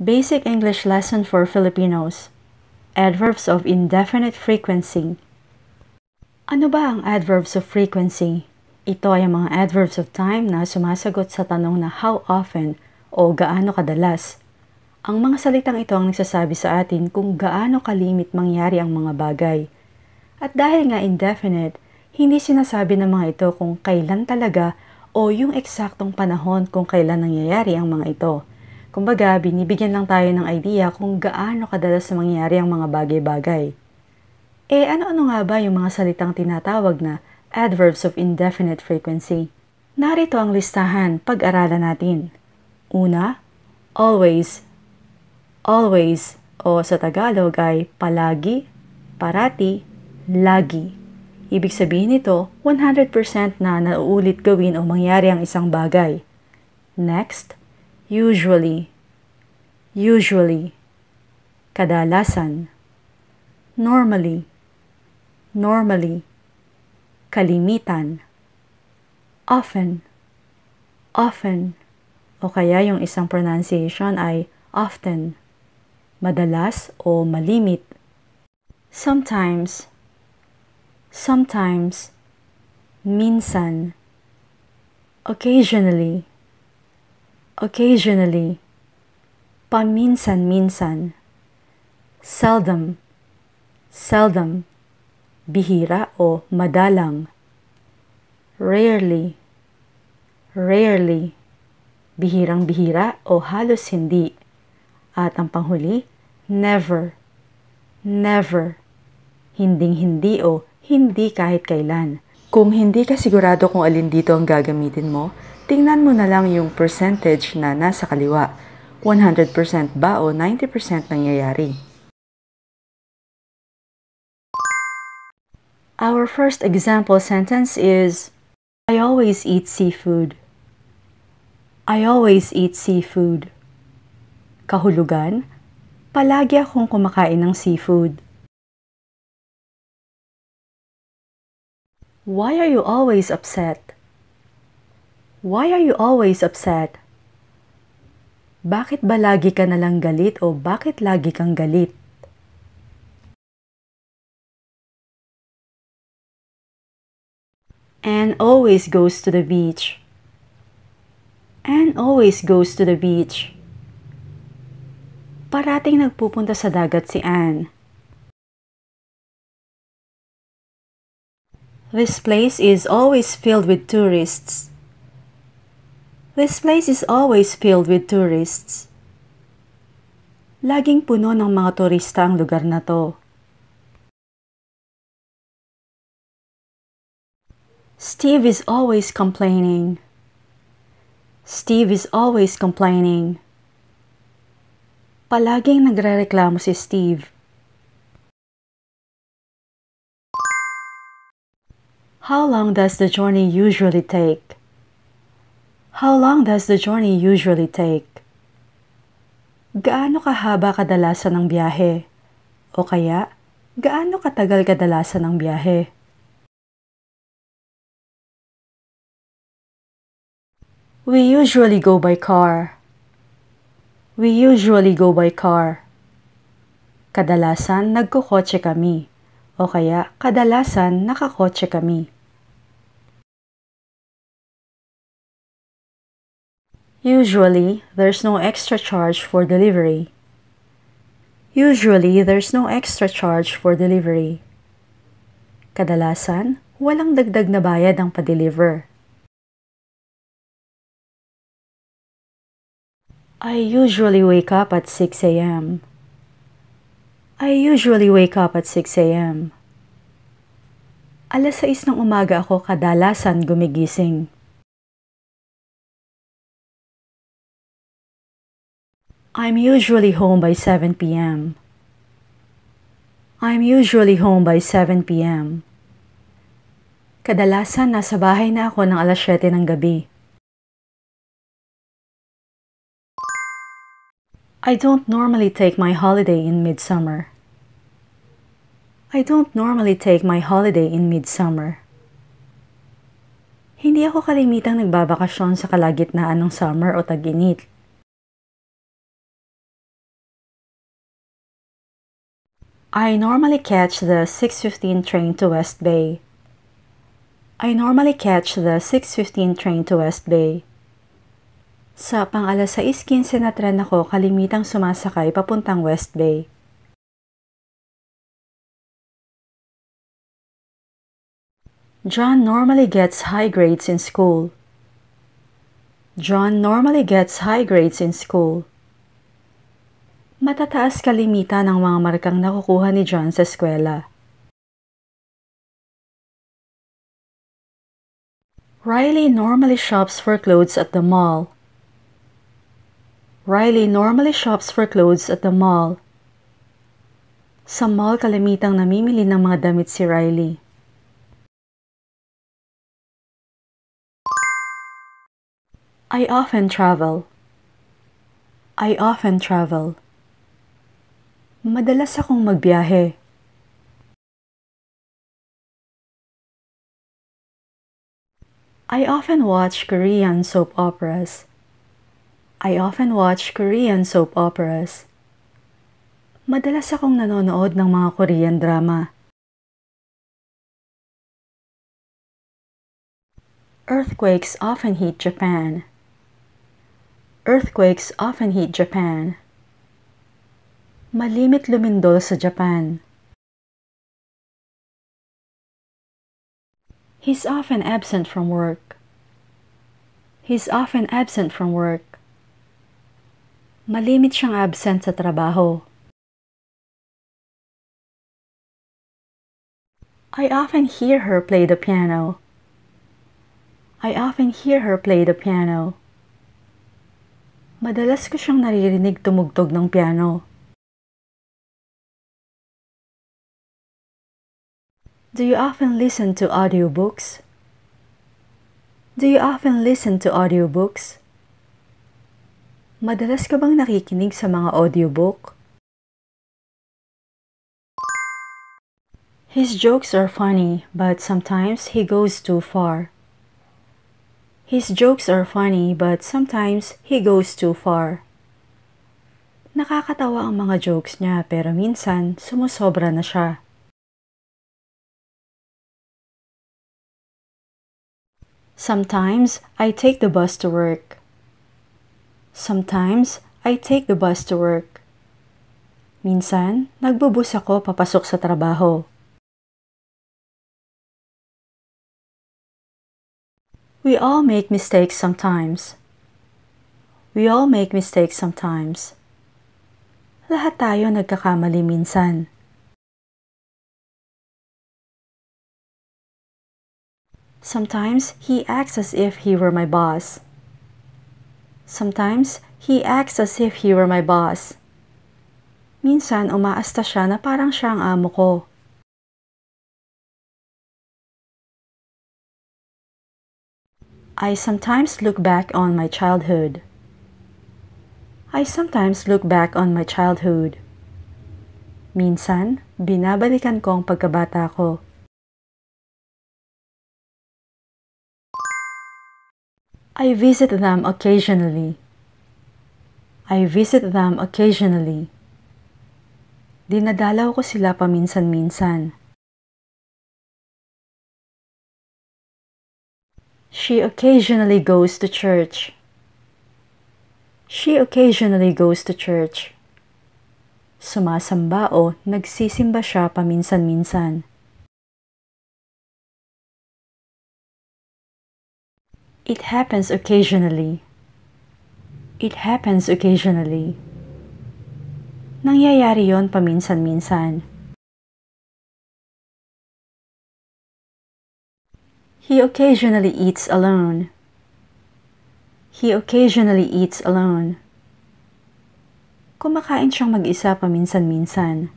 Basic English lesson for Filipinos. Adverbs of indefinite frequency. Ano ba ang adverbs of frequency? Ito ay mga adverbs of time na sumasagot sa tanong na how often o gaano kadalas. Ang mga salitang ito ang nagsasabi sa atin kung gaano kalimit mangyari ang mga bagay. At dahil nga indefinite, hindi sinasabi ng mga ito kung kailan talaga o yung eksaktong panahon kung kailan nangyayari ang mga ito. Kumbaga, binibigyan lang tayo ng idea kung gaano kadalas mangyayari ang mga bagay-bagay. Ano-ano nga ba yung mga salitang tinatawag na adverbs of indefinite frequency? Narito ang listahan, pag-aralan natin. Una, always. Always o sa Tagalog ay palagi, parati, lagi. Ibig sabihin nito, 100% na nauulit gawin o mangyari ang isang bagay. Next, usually. Usually. Kadalasan. Normally. Normally. Kalimitan. Often. Often. O kaya yung isang pronunciation ay often. Madalas o malimit. Sometimes. Sometimes. Minsan. Occasionally. Occasionally. Paminsan-minsan. Seldom. Seldom. Bihira o madalang. Rarely. Rarely. Bihirang-bihira o halos hindi. At ang panghuli, never. Never. Hinding-hindi o hindi kahit kailan. Kung hindi ka sigurado kung alin dito ang gagamitin mo, tingnan mo na lang yung percentage na nasa kaliwa. 100% ba o 90% nangyayari? Our first example sentence is, I always eat seafood. I always eat seafood. Kahulugan, palagi akong kumakain ng seafood. Why are you always upset? Why are you always upset? Bakit ba lagi ka nalang galit o bakit lagi kang galit? Anne always goes to the beach. Anne always goes to the beach. Parating nagpupunta sa dagat si Anne. This place is always filled with tourists. This place is always filled with tourists. Laging puno ng mga turista ang lugar na to. Steve is always complaining. Steve is always complaining. Palaging nagrereklamo si Steve. How long does the journey usually take? How long does the journey usually take? Gaano kahaba kadalasan ng biyahe? O kaya, gaano katagal kadalasan ng biyahe? We usually go by car. We usually go by car. Kadalasan nagkukotse kami. O kaya, kadalasan nakakotse kami. Usually, there's no extra charge for delivery. Usually, there's no extra charge for delivery. Kadalasan, walang dagdag na bayad ang pa-deliver. I usually wake up at 6 a.m. I usually wake up at 6 a.m. Alas 6 ng umaga ako kadalasan gumigising. I'm usually home by 7 p.m. I'm usually home by 7 p.m. Kadalasan nasa bahay na ako ng alas 7 ng gabi. I don't normally take my holiday in midsummer. I don't normally take my holiday in midsummer. Hindi ako kalimitang nagbabakasyon sa kalagitnaan ng summer o tag-init. I normally catch the 6:15 train to West Bay. I normally catch the 6:15 train to West Bay. Sa pang-alas 6:15 na tren ako kalimitang sumasakay papuntang West Bay. John normally gets high grades in school. John normally gets high grades in school. Matataas kalimitan ang mga markang nakukuha ni John sa eskwela. Riley normally shops for clothes at the mall. Riley normally shops for clothes at the mall. Sa mall kalimitang namimili ng mga damit si Riley. I often travel. I often travel. Madalas akong magbiyahe. I often watch Korean soap operas. I often watch Korean soap operas. Madalas akong nanonood ng mga Korean drama. Earthquakes often hit Japan. Earthquakes often hit Japan. Malimit lumindol sa Japan. He's often absent from work. He's often absent from work. Malimit siyang absent sa trabaho. I often hear her play the piano. I often hear her play the piano. Madalas ko siyang naririnig tumugtog ng piano. Do you often listen to audiobooks? Do you often listen to audiobooks? Madalas ka bang nakikinig sa mga audiobook? His jokes are funny, but sometimes he goes too far. His jokes are funny, but sometimes he goes too far. Nakakatawa ang mga jokes niya, pero minsan sumusobra na siya. Sometimes I take the bus to work. Sometimes I take the bus to work. Minsan, nagbubus ako papasok sa trabaho. We all make mistakes sometimes. We all make mistakes sometimes. Lahat tayo nagkakamali minsan. Sometimes he acts as if he were my boss. Sometimes he acts as if he were my boss. Minsan umaasta siya na parang siya ang amo ko. I sometimes look back on my childhood. I sometimes look back on my childhood. Minsan, binabalikan ko ang pagkabata ko. I visit them occasionally. I visit them occasionally. Dinadalaw ko sila paminsan-minsan. She occasionally goes to church. She occasionally goes to church. Sumasamba o nagsisimba siya paminsan-minsan. It happens occasionally. It happens occasionally. Nangyayari yon paminsan-minsan. He occasionally eats alone. He occasionally eats alone. Kumakain siyang mag-isa paminsan-minsan.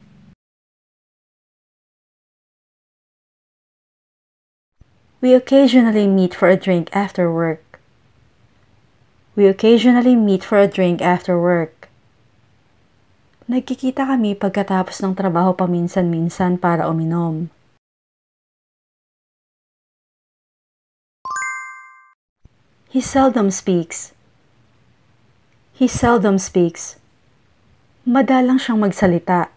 We occasionally meet for a drink after work. We occasionally meet for a drink after work. Nagkikita kami pagkatapos ng trabaho paminsan-minsan para uminom. He seldom speaks. He seldom speaks. Madalang siyang magsalita.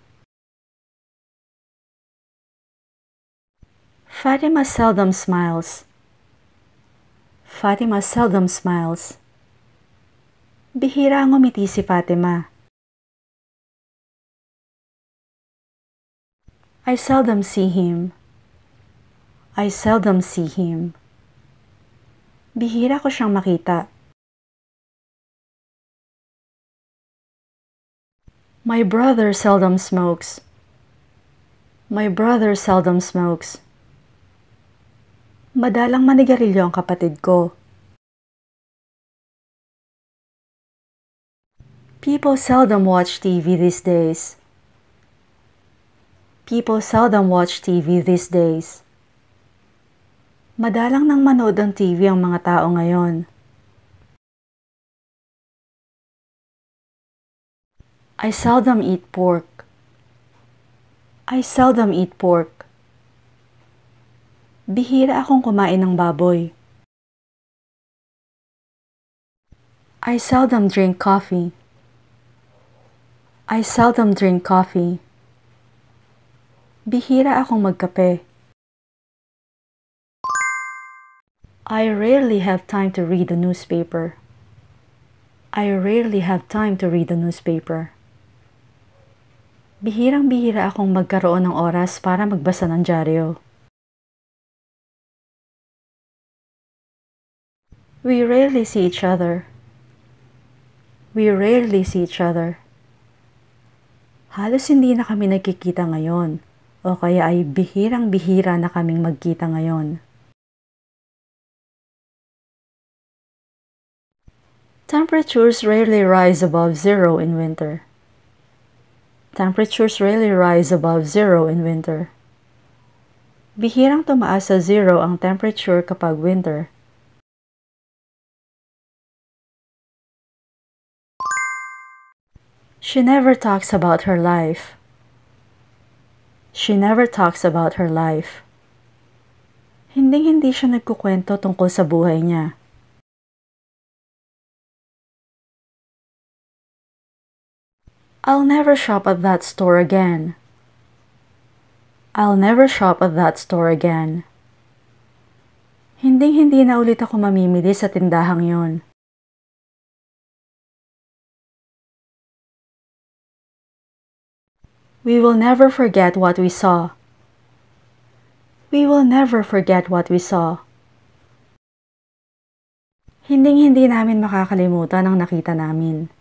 Fatima seldom smiles. Fatima seldom smiles. Bihira ang ngumiti si Fatima. I seldom see him. I seldom see him. Bihira ko siyang makita. My brother seldom smokes. My brother seldom smokes. Madalang manigarilyo ang kapatid ko. People seldom watch TV these days. People seldom watch TV these days. Madalang nang manood ng TV ang mga tao ngayon. I seldom eat pork. I seldom eat pork. Bihira akong kumain ng baboy. I seldom drink coffee. I seldom drink coffee. Bihira akong magkape. I rarely have time to read the newspaper. I rarely have time to read the newspaper. Bihirang-bihira akong magkaroon ng oras para magbasa ng dyaryo. We rarely see each other. We rarely see each other. Halos hindi na kami nagkikita ngayon, o kaya ay bihirang-bihira na kaming magkita ngayon. Temperatures rarely rise above zero in winter. Temperatures rarely rise above zero in winter. Bihirang tumaas sa zero ang temperature kapag winter. She never talks about her life. She never talks about her life. Hinding-hindi siya nagkukwento tungkol sa buhay niya. I'll never shop at that store again. I'll never shop at that store again. Hinding-hindi na ulit ako mamimili sa tindahang yon. We will never forget what we saw. We will never forget what we saw. Hinding-hindi namin makakalimutan ang nakita namin.